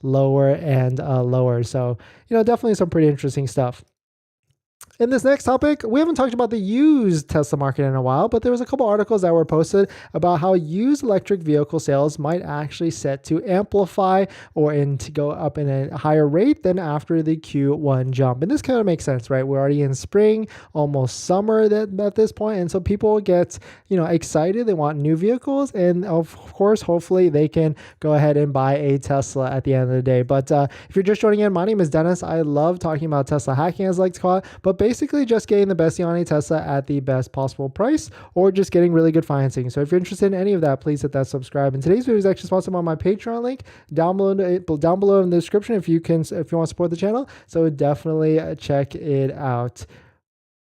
lower and lower. So, definitely some pretty interesting stuff. In this next topic, we haven't talked about the used Tesla market in a while, but there was a couple articles that were posted about how used electric vehicle sales might actually set to amplify or to go up in a higher rate than after the Q1 jump. And this kind of makes sense, right? We're already in spring, almost summer at this point, and so people get excited. They want new vehicles, and of course, hopefully, they can go ahead and buy a Tesla at the end of the day. But if you're just joining in, my name is Dennis. I love talking about Tesla hacking, as I like to call it, but basically just getting the best deal on a Tesla at the best possible price, or just getting really good financing. So if you're interested in any of that, please hit that subscribe. And today's video is actually sponsored by my Patreon link down below in the description if you want to support the channel. So definitely check it out.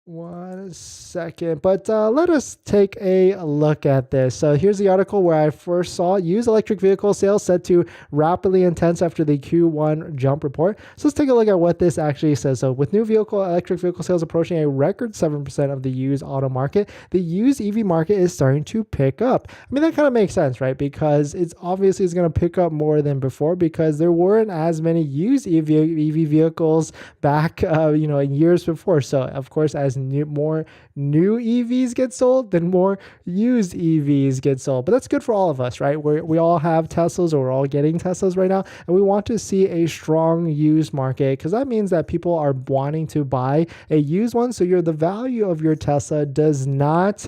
1 second, but let us take a look at this. So here's the article where I first saw used electric vehicle sales set to rapidly intense after the Q1 jump report. So let's take a look at what this actually says. So with new electric vehicle sales approaching a record 7% of the used auto market, the used EV market is starting to pick up. I mean, that kind of makes sense, right? Because it's obviously going to pick up more than before, because there weren't as many used EV vehicles back, years before. So of course, as more new EVs get sold, then more used EVs get sold. But that's good for all of us, right? We all have Teslas, or we're all getting Teslas right now, and we want to see a strong used market, because that means that people are wanting to buy a used one. So the value of your Tesla does not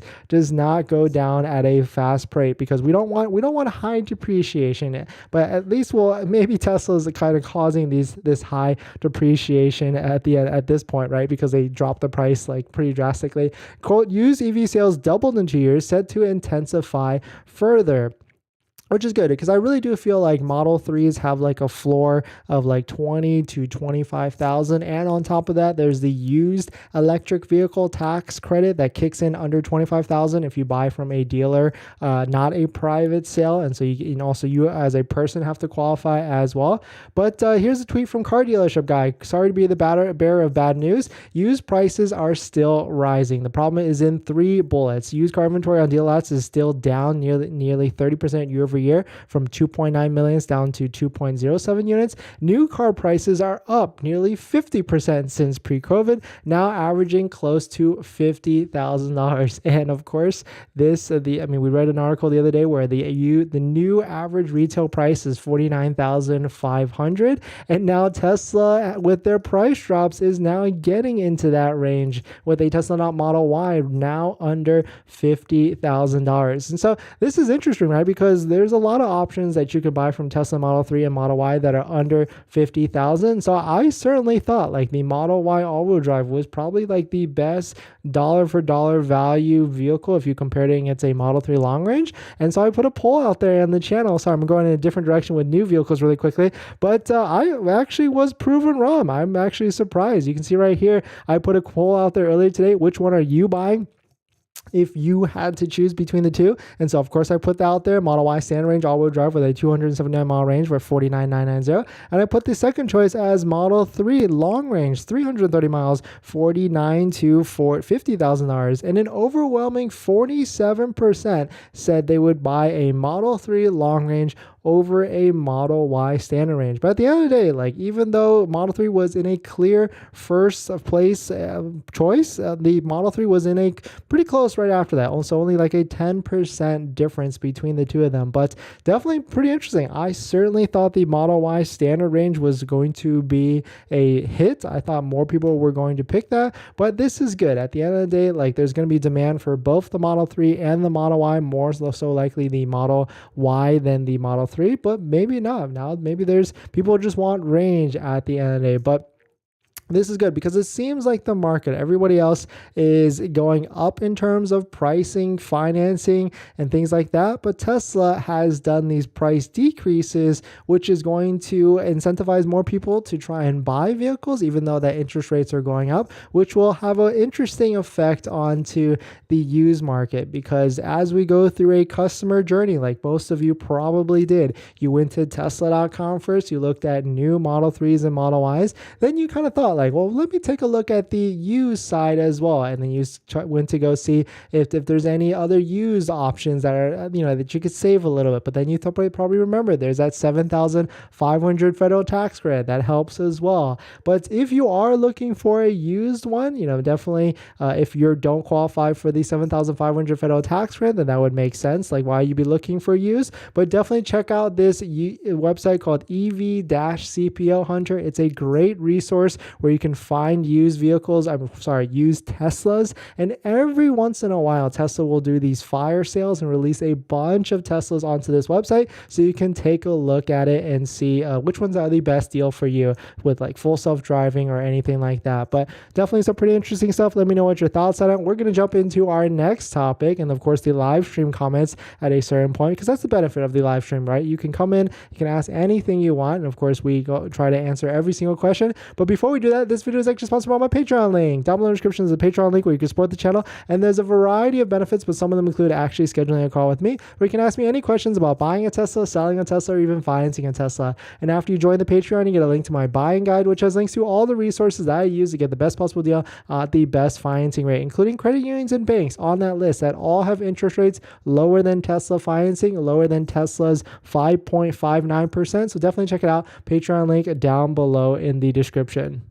go down at a fast rate, because we don't want high depreciation. But at least maybe Tesla is kind of causing this high depreciation at this point, right? Because they dropped the price pretty drastically. Quote, used EV sales doubled in 2 years, set to intensify further. Which is good, because I really do feel like Model 3s have a floor of 20 to 25,000, and on top of that, there's the used electric vehicle tax credit that kicks in under 25,000 if you buy from a dealer, not a private sale, and so you as a person have to qualify as well. But here's a tweet from car dealership guy. Sorry to be the bearer of bad news. Used prices are still rising. The problem is in 3 bullets. Used car inventory on deal lots is still down nearly 30% year over year, from 2.9 million down to 2.07 units. New car prices are up nearly 50% since pre-COVID, now averaging close to $50,000. And of course, we read an article the other day where the new average retail price is $49,500, and now Tesla, with their price drops, is now getting into that range, with a Tesla Model Y now under $50,000. And so this is interesting, right? Because there's a lot of options that you could buy from Tesla Model 3 and Model Y that are under $50,000. So I certainly thought the Model Y all-wheel drive was probably the best dollar for dollar value vehicle if you compared it against a Model 3 long range. And so I put a poll out there on the channel. So I'm going in a different direction with new vehicles really quickly, but I actually was proven wrong. I'm actually surprised. You can see right here, I put a poll out there earlier today. Which one are you buying if you had to choose between the two? And so of course I put that out there, Model Y standard range all-wheel drive with a 279 mile range for $49,990, and I put the second choice as Model 3 long range 330 miles, $49,000 to $50,000, and an overwhelming 47% said they would buy a Model 3 long range over a Model Y standard range. But at the end of the day, even though Model 3 was in a clear first place choice, the Model 3 was in a pretty close right after that. Also only a 10% difference between the two of them, but definitely pretty interesting. I certainly thought the Model Y standard range was going to be a hit. I thought more people were going to pick that, but this is good. At the end of the day, there's going to be demand for both the Model 3 and the Model Y, more so likely the Model Y than the Model 3, but maybe not. Now maybe there's people just want range at the end of the day, but this is good because it seems like the market, everybody else is going up in terms of pricing, financing, and things like that. But Tesla has done these price decreases, which is going to incentivize more people to try and buy vehicles, even though that interest rates are going up, which will have an interesting effect onto the used market. Because as we go through a customer journey, like most of you probably did, you went to Tesla.com first, you looked at new Model 3s and Model Ys, then you kind of thought, like, well, let me take a look at the used side as well. And then you went to go see if there's any other used options that are, that you could save a little bit. But then you probably remember there's that $7,500 federal tax credit that helps as well. But if you are looking for a used one, definitely if you don't qualify for the $7,500 federal tax credit, then that would make sense. Like, why you'd be looking for used. But definitely check out this website called EV-CPO Hunter. It's a great resource where you can find used vehicles. Used Teslas. And every once in a while, Tesla will do these fire sales and release a bunch of Teslas onto this website, so you can take a look at it and see which ones are the best deal for you with like full self-driving or anything like that. But definitely some pretty interesting stuff. Let me know what your thoughts on it. We're going to jump into our next topic, and of course the live stream comments at a certain point, because that's the benefit of the live stream, right? You can come in, you can ask anything you want, and of course we try to answer every single question. But before we do that, this video is actually sponsored by my Patreon link. Down below in the description is a Patreon link where you can support the channel, and there's a variety of benefits, but some of them include actually scheduling a call with me where you can ask me any questions about buying a Tesla, selling a Tesla, or even financing a Tesla. And after you join the Patreon, you get a link to my buying guide, which has links to all the resources that I use to get the best possible deal at the best financing rate, including credit unions and banks on that list that all have interest rates lower than Tesla financing, lower than Tesla's 5.59%. So definitely check it out. Patreon link down below in the description.